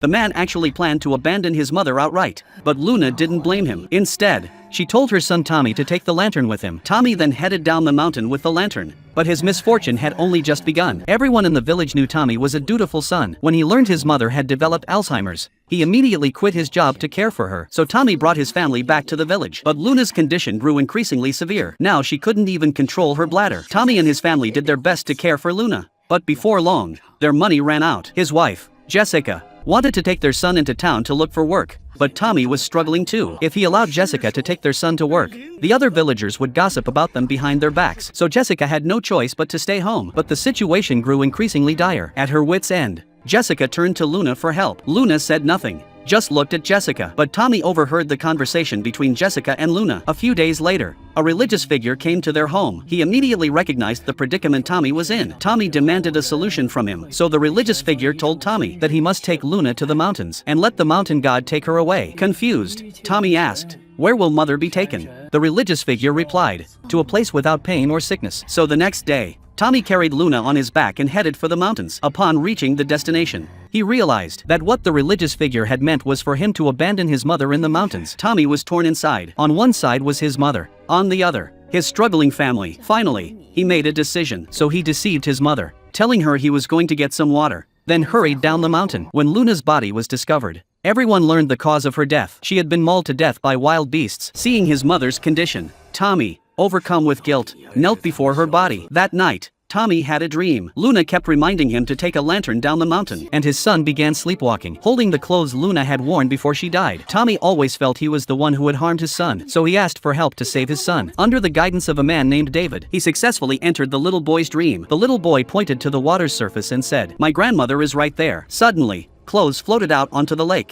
The man actually planned to abandon his mother outright. But Luna didn't blame him. Instead, she told her son Tommy to take the lantern with him. Tommy then headed down the mountain with the lantern. But his misfortune had only just begun. Everyone in the village knew Tommy was a dutiful son. When he learned his mother had developed Alzheimer's, he immediately quit his job to care for her. So Tommy brought his family back to the village. But Luna's condition grew increasingly severe. Now she couldn't even control her bladder. Tommy and his family did their best to care for Luna. But before long, their money ran out. His wife, Jessica, wanted to take their son into town to look for work. But Tommy was struggling too. If he allowed Jessica to take their son to work, the other villagers would gossip about them behind their backs. So Jessica had no choice but to stay home. But the situation grew increasingly dire. At her wit's end, Jessica turned to Luna for help. Luna said nothing, just looked at Jessica. But Tommy overheard the conversation between Jessica and Luna. A few days later, a religious figure came to their home. He immediately recognized the predicament Tommy was in. Tommy demanded a solution from him. So the religious figure told Tommy that he must take Luna to the mountains and let the mountain god take her away. Confused, Tommy asked, "Where will mother be taken?" The religious figure replied, "To a place without pain or sickness." So the next day, Tommy carried Luna on his back and headed for the mountains. Upon reaching the destination, he realized that what the religious figure had meant was for him to abandon his mother in the mountains. Tommy was torn inside. On one side was his mother, on the other, his struggling family. Finally, he made a decision. So he deceived his mother, telling her he was going to get some water, then hurried down the mountain. When Luna's body was discovered, everyone learned the cause of her death. She had been mauled to death by wild beasts. Seeing his mother's condition, Tommy, overcome with guilt, knelt before her body. That night, Tommy had a dream. Luna kept reminding him to take a lantern down the mountain, and his son began sleepwalking, holding the clothes Luna had worn before she died. Tommy always felt he was the one who had harmed his son, so he asked for help to save his son. Under the guidance of a man named David, he successfully entered the little boy's dream. The little boy pointed to the water's surface and said, "My grandmother is right there." Suddenly, clothes floated out onto the lake.